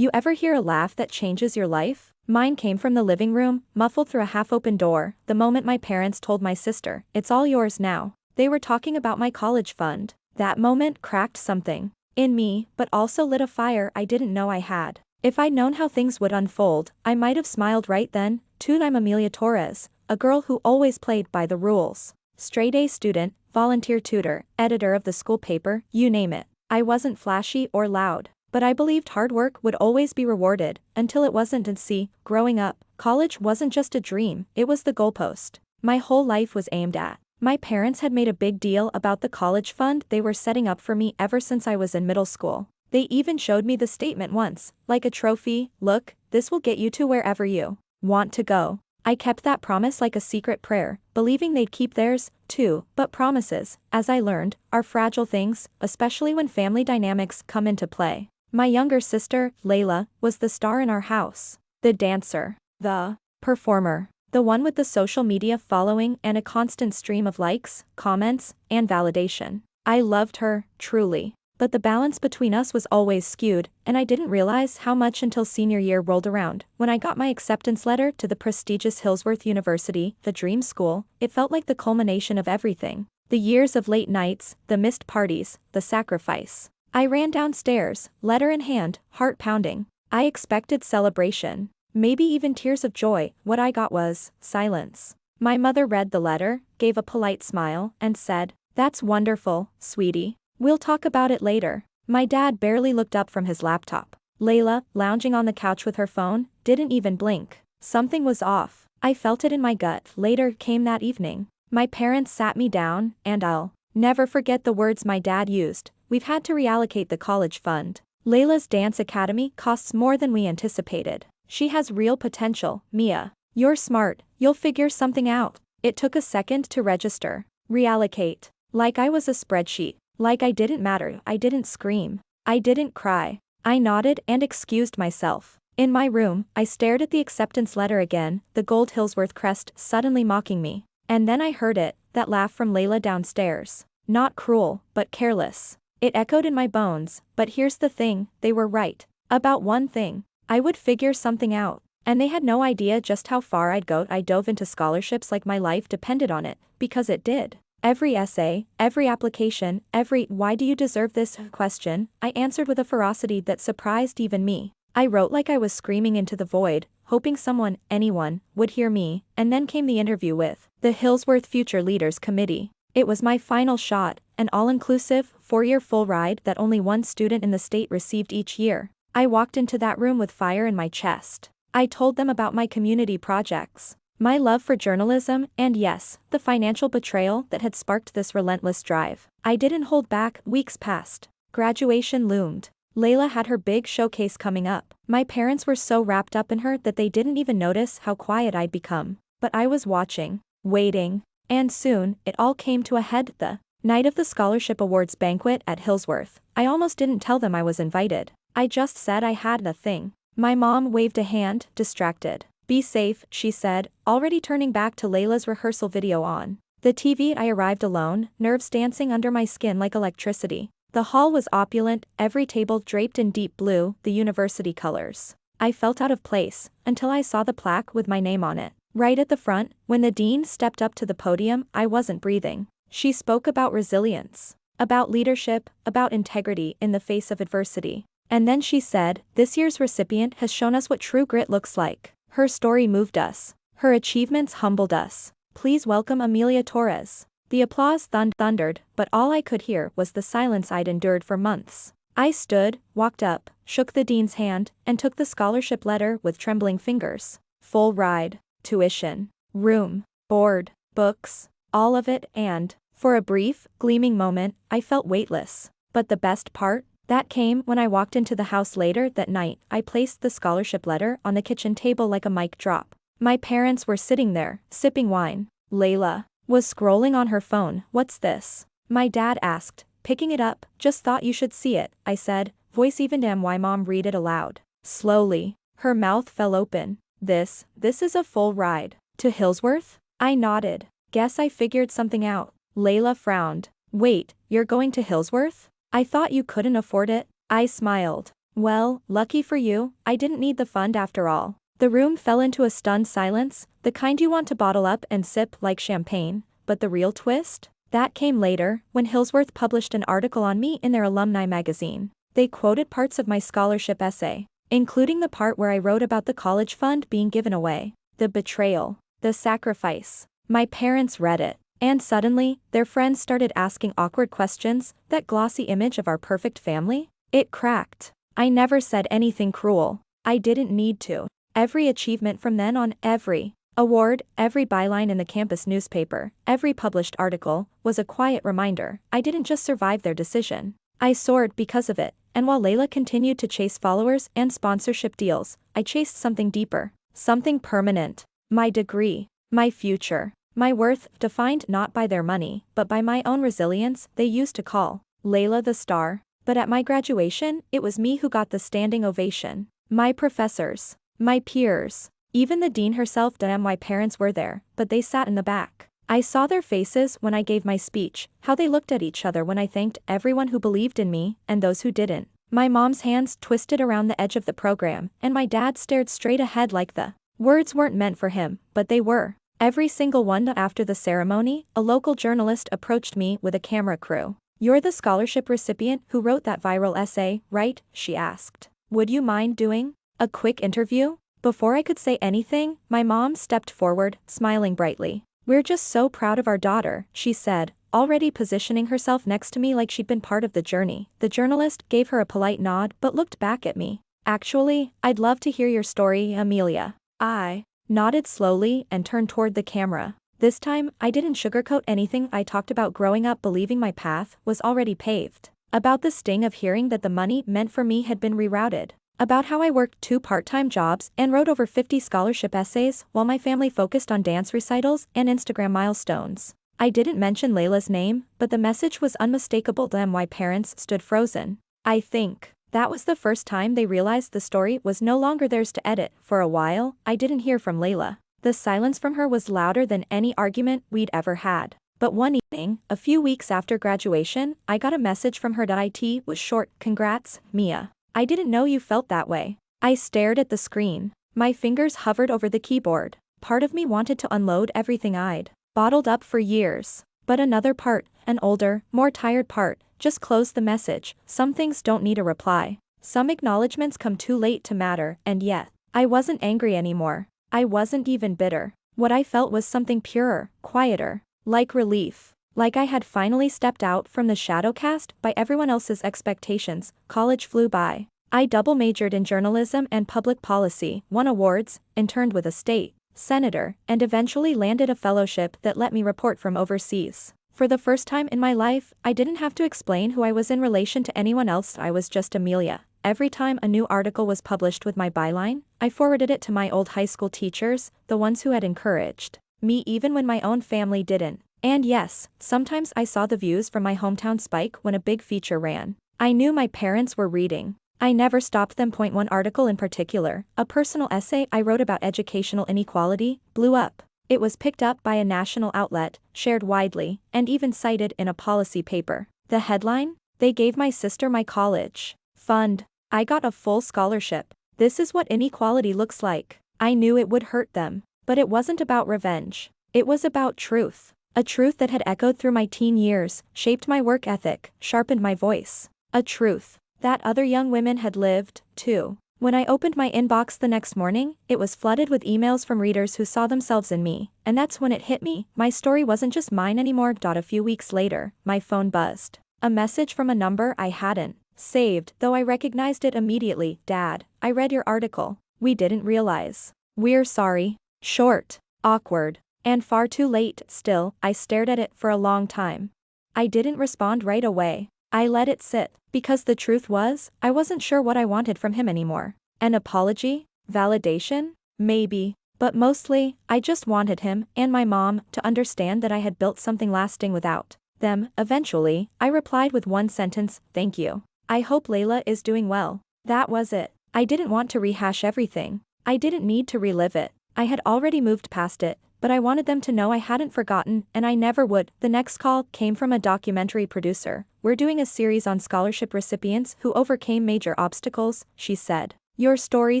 You ever hear a laugh that changes your life? Mine came from the living room, muffled through a half-open door, the moment my parents told my sister, "It's all yours now." They were talking about my college fund. That moment cracked something in me, but also lit a fire I didn't know I had. If I'd known how things would unfold, I might have smiled right then. I'm Amelia Torres, a girl who always played by the rules. Straight-A student, volunteer tutor, editor of the school paper, you name it. I wasn't flashy or loud, but I believed hard work would always be rewarded, until it wasn't. And see, growing up, college wasn't just a dream, it was the goalpost my whole life was aimed at. My parents had made a big deal about the college fund they were setting up for me ever since I was in middle school. They even showed me the statement once, like a trophy. "Look, this will get you to wherever you want to go." I kept that promise like a secret prayer, believing they'd keep theirs, too. But promises, as I learned, are fragile things, especially when family dynamics come into play. My younger sister, Layla, was the star in our house. The dancer. The performer. The one with the social media following and a constant stream of likes, comments, and validation. I loved her, truly. But the balance between us was always skewed, and I didn't realize how much until senior year rolled around. When I got my acceptance letter to the prestigious Hillsworth University, the dream school, it felt like the culmination of everything. The years of late nights, the missed parties, the sacrifice. I ran downstairs, letter in hand, heart pounding. I expected celebration. Maybe even tears of joy. What I got was silence. My mother read the letter, gave a polite smile, and said, "That's wonderful, sweetie. We'll talk about it later." My dad barely looked up from his laptop. Layla, lounging on the couch with her phone, didn't even blink. Something was off. I felt it in my gut. Later came that evening. My parents sat me down, and I'll never forget the words my dad used. "We've had to reallocate the college fund. Layla's dance academy costs more than we anticipated. She has real potential, Mia. You're smart, you'll figure something out." It took a second to register. Reallocate. Like I was a spreadsheet. Like I didn't matter. I didn't scream. I didn't cry. I nodded and excused myself. In my room, I stared at the acceptance letter again, the gold Hillsworth crest suddenly mocking me. And then I heard it, that laugh from Layla downstairs. Not cruel, but careless. It echoed in my bones, but here's the thing, they were right. About one thing. I would figure something out. And they had no idea just how far I'd go. I dove into scholarships like my life depended on it, because it did. Every essay, every application, every "why do you deserve this" question, I answered with a ferocity that surprised even me. I wrote like I was screaming into the void, hoping someone, anyone, would hear me, and then came the interview with the Hillsworth Future Leaders Committee. It was my final shot, an all-inclusive, 4-year full ride that only one student in the state received each year. I walked into that room with fire in my chest. I told them about my community projects, my love for journalism, and yes, the financial betrayal that had sparked this relentless drive. I didn't hold back. Weeks passed. Graduation loomed. Layla had her big showcase coming up. My parents were so wrapped up in her that they didn't even notice how quiet I'd become. But I was watching, waiting, and soon, it all came to a head. The night of the scholarship awards banquet at Hillsworth. I almost didn't tell them I was invited. I just said I had the thing. My mom waved a hand, distracted. "Be safe," she said, already turning back to Layla's rehearsal video on the TV. I arrived alone, nerves dancing under my skin like electricity. The hall was opulent, every table draped in deep blue, the university colors. I felt out of place, until I saw the plaque with my name on it. Right at the front, when the dean stepped up to the podium, I wasn't breathing. She spoke about resilience, about leadership, about integrity in the face of adversity. And then she said, "This year's recipient has shown us what true grit looks like." Her story moved us. Her achievements humbled us. Please welcome Amelia Torres. The applause thundered, but all I could hear was the silence I'd endured for months. I stood, walked up, shook the dean's hand, and took the scholarship letter with trembling fingers. Full ride, tuition, room, board, books, all of it, and, for a brief, gleaming moment, I felt weightless. But the best part? That came when I walked into the house later that night. I placed the scholarship letter on the kitchen table like a mic drop. My parents were sitting there, sipping wine. Layla was scrolling on her phone. "What's this?" my dad asked, picking it up. "Just thought you should see it," I said, voice even damn. Why mom read it aloud. Slowly, her mouth fell open. This is a full ride to Hillsworth?" I nodded. "Guess I figured something out." Layla frowned. "Wait, you're going to Hillsworth? I thought you couldn't afford it." I smiled. Well, lucky for you, I didn't need the fund after all. The room fell into a stunned silence, the kind you want to bottle up and sip like champagne. But the real twist? That came later, when Hillsworth published an article on me in their alumni magazine. They quoted parts of my scholarship essay, including the part where I wrote about the college fund being given away. The betrayal. The sacrifice. My parents read it. And suddenly, their friends started asking awkward questions, that glossy image of our perfect family? It cracked. I never said anything cruel. I didn't need to. Every achievement from then on, every award, every byline in the campus newspaper, every published article, was a quiet reminder I didn't just survive their decision. I soared because of it, and while Layla continued to chase followers and sponsorship deals, I chased something deeper, something permanent. My degree, my future, my worth, defined not by their money, but by my own resilience. They used to call Layla the star, but at my graduation, it was me who got the standing ovation. My professors, my peers, even the dean herself. Damn, my parents were there, but they sat in the back. I saw their faces when I gave my speech, how they looked at each other when I thanked everyone who believed in me, and those who didn't. My mom's hands twisted around the edge of the program, and my dad stared straight ahead like the words weren't meant for him, but they were. Every single one. After the ceremony, a local journalist approached me with a camera crew. "You're the scholarship recipient who wrote that viral essay, right?" she asked. "Would you mind doing a quick interview?" Before I could say anything, my mom stepped forward, smiling brightly. "We're just so proud of our daughter," she said, already positioning herself next to me like she'd been part of the journey. The journalist gave her a polite nod but looked back at me. "Actually, I'd love to hear your story, Amelia." I nodded slowly and turned toward the camera. This time, I didn't sugarcoat anything. I talked about growing up believing my path was already paved. About the sting of hearing that the money meant for me had been rerouted. About how I worked 2 part-time jobs and wrote over 50 scholarship essays while my family focused on dance recitals and Instagram milestones. I didn't mention Layla's name, but the message was unmistakable. Damn, my parents stood frozen. I think that was the first time they realized the story was no longer theirs to edit. For a while, I didn't hear from Layla. The silence from her was louder than any argument we'd ever had. But one evening, a few weeks after graduation, I got a message from her. It was short: "Congrats, Mia. I didn't know you felt that way." I stared at the screen. My fingers hovered over the keyboard. Part of me wanted to unload everything I'd bottled up for years. But another part, an older, more tired part, just closed the message. Some things don't need a reply. Some acknowledgements come too late to matter. And yet, I wasn't angry anymore. I wasn't even bitter. What I felt was something purer, quieter, like relief. Like I had finally stepped out from the shadow cast by everyone else's expectations. College flew by. I double majored in journalism and public policy, won awards, interned with a state senator, and eventually landed a fellowship that let me report from overseas. For the first time in my life, I didn't have to explain who I was in relation to anyone else. I was just Amelia. Every time a new article was published with my byline, I forwarded it to my old high school teachers, the ones who had encouraged me even when my own family didn't. And yes, sometimes I saw the views from my hometown spike when a big feature ran. I knew my parents were reading. I never stopped them. One article in particular, a personal essay I wrote about educational inequality, blew up. It was picked up by a national outlet, shared widely, and even cited in a policy paper. The headline? "They gave my sister my college fund. I got a full scholarship. This is what inequality looks like." I knew it would hurt them. But it wasn't about revenge. It was about truth. A truth that had echoed through my teen years, shaped my work ethic, sharpened my voice. A truth that other young women had lived, too. When I opened my inbox the next morning, it was flooded with emails from readers who saw themselves in me, and that's when it hit me. My story wasn't just mine anymore. A few weeks later, my phone buzzed. A message from a number I hadn't saved, though I recognized it immediately. "Dad, I read your article. We didn't realize. We're sorry." Short, awkward, and far too late. Still, I stared at it for a long time. I didn't respond right away. I let it sit, because the truth was, I wasn't sure what I wanted from him anymore. An apology? Validation? Maybe. But mostly, I just wanted him, and my mom, to understand that I had built something lasting without them. Eventually, I replied with one sentence: "Thank you. I hope Layla is doing well." That was it. I didn't want to rehash everything. I didn't need to relive it. I had already moved past it. but I wanted them to know I hadn't forgotten, and I never would. The next call came from a documentary producer. "We're doing a series on scholarship recipients who overcame major obstacles," she said. "Your story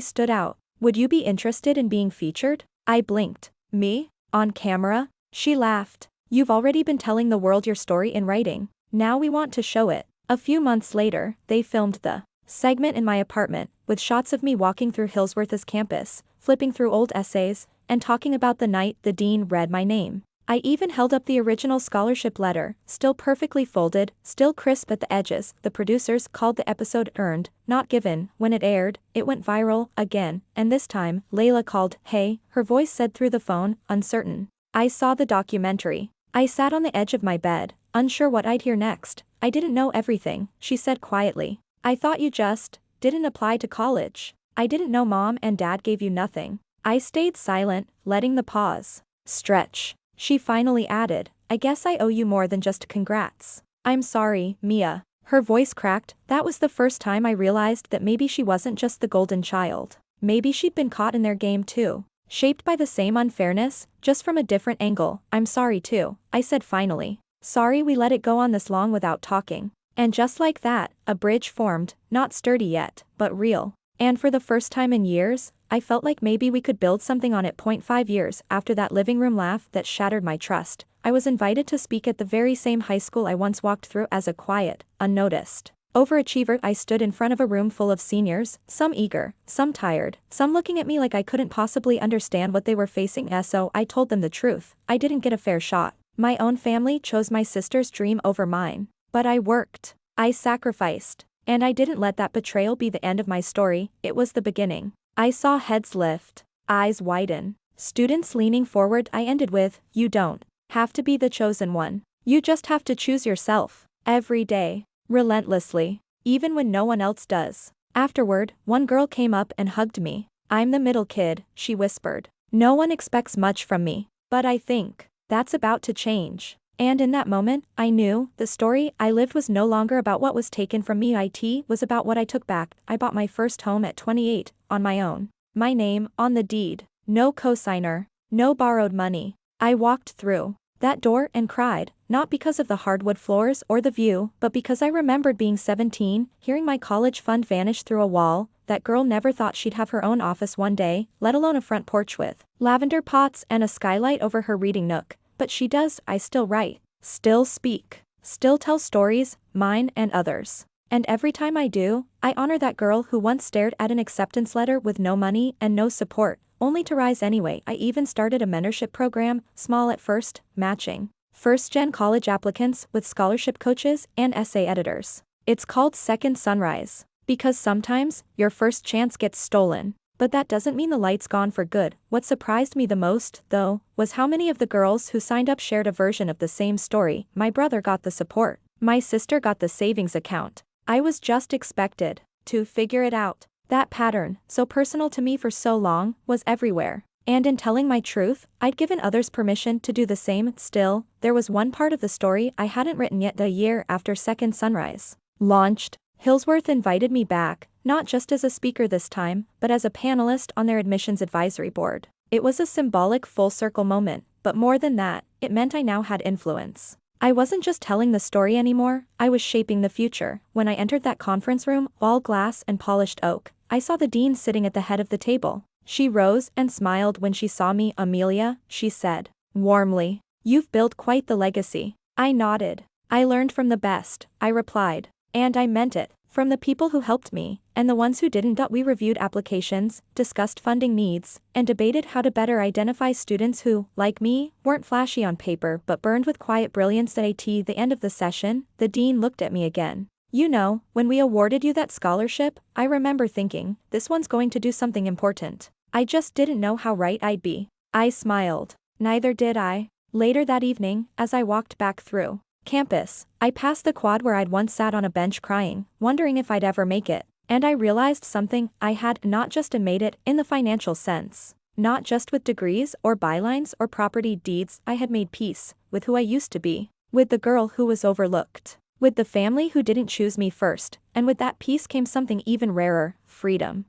stood out. Would you be interested in being featured?" I blinked. "Me? On camera?" She laughed. "You've already been telling the world your story in writing. Now we want to show it." A few months later, they filmed the segment in my apartment, with shots of me walking through Hillsworth's campus, flipping through old essays, and talking about the night the dean read my name. I even held up the original scholarship letter, still perfectly folded, still crisp at the edges. The producers called the episode Earned, Not Given. When it aired, it went viral again, and this time, Layla called, "Hey," her voice said through the phone, uncertain. I saw the documentary. I sat on the edge of my bed, unsure what I'd hear next. "I didn't know everything," she said quietly. "I thought you just didn't apply to college. I didn't know Mom and Dad gave you nothing." I stayed silent, letting the pause stretch. She finally added, "I guess I owe you more than just congrats." "I'm sorry, Mia." Her voice cracked. That was the first time I realized that maybe she wasn't just the golden child. Maybe she'd been caught in their game too. Shaped by the same unfairness, just from a different angle. "I'm sorry too," I said finally. "Sorry we let it go on this long without talking." And just like that, a bridge formed, not sturdy yet, but real. And for the first time in years, I felt like maybe we could build something on it. 5 years after that living room laugh that shattered my trust, I was invited to speak at the very same high school I once walked through as a quiet, unnoticed overachiever. I stood in front of a room full of seniors, some eager, some tired, some looking at me like I couldn't possibly understand what they were facing. So I told them the truth. I didn't get a fair shot. My own family chose my sister's dream over mine. But I worked. I sacrificed. And I didn't let that betrayal be the end of my story, it was the beginning. I saw heads lift, eyes widen, students leaning forward. I ended with, "You don't have to be the chosen one. You just have to choose yourself. Every day. Relentlessly. Even when no one else does." Afterward, one girl came up and hugged me. "I'm the middle kid," she whispered. "No one expects much from me. But I think that's about to change." And in that moment, I knew, the story I lived was no longer about what was taken from me. It was about what I took back. I bought my first home at 28, on my own. My name, on the deed. No cosigner. No borrowed money. I walked through that door and cried, not because of the hardwood floors or the view, but because I remembered being 17, hearing my college fund vanish through a wall. That girl never thought she'd have her own office one day, let alone a front porch with lavender pots and a skylight over her reading nook. But she does. I still write, still speak, still tell stories, mine and others. And every time I do, I honor that girl who once stared at an acceptance letter with no money and no support, only to rise anyway. I even started a mentorship program, small at first, matching first-gen college applicants with scholarship coaches and essay editors. It's called Second Sunrise. Because sometimes, your first chance gets stolen. But that doesn't mean the light's gone for good. What surprised me the most, though, was how many of the girls who signed up shared a version of the same story. My brother got the support. My sister got the savings account. I was just expected to figure it out. That pattern, so personal to me for so long, was everywhere. And in telling my truth, I'd given others permission to do the same. Still, there was one part of the story I hadn't written yet. The year after Second Sunrise launched, Hillsworth invited me back, not just as a speaker this time, but as a panelist on their admissions advisory board. It was a symbolic full-circle moment, but more than that, it meant I now had influence. I wasn't just telling the story anymore, I was shaping the future. When I entered that conference room, all glass and polished oak, I saw the dean sitting at the head of the table. She rose and smiled when she saw me. "Amelia," she said warmly, "you've built quite the legacy." I nodded. "I learned from the best," I replied. And I meant it. From the people who helped me, and the ones who didn't. We reviewed applications, discussed funding needs, and debated how to better identify students who, like me, weren't flashy on paper but burned with quiet brilliance. At the end of the session, the dean looked at me again. "You know, when we awarded you that scholarship, I remember thinking, this one's going to do something important. I just didn't know how right I'd be." I smiled. Neither did I. Later that evening, as I walked back through campus, I passed the quad where I'd once sat on a bench crying, wondering if I'd ever make it. And I realized something. I had not just made it in the financial sense. Not just with degrees or bylines or property deeds. I had made peace with who I used to be, with the girl who was overlooked, with the family who didn't choose me first, and with that peace came something even rarer, freedom.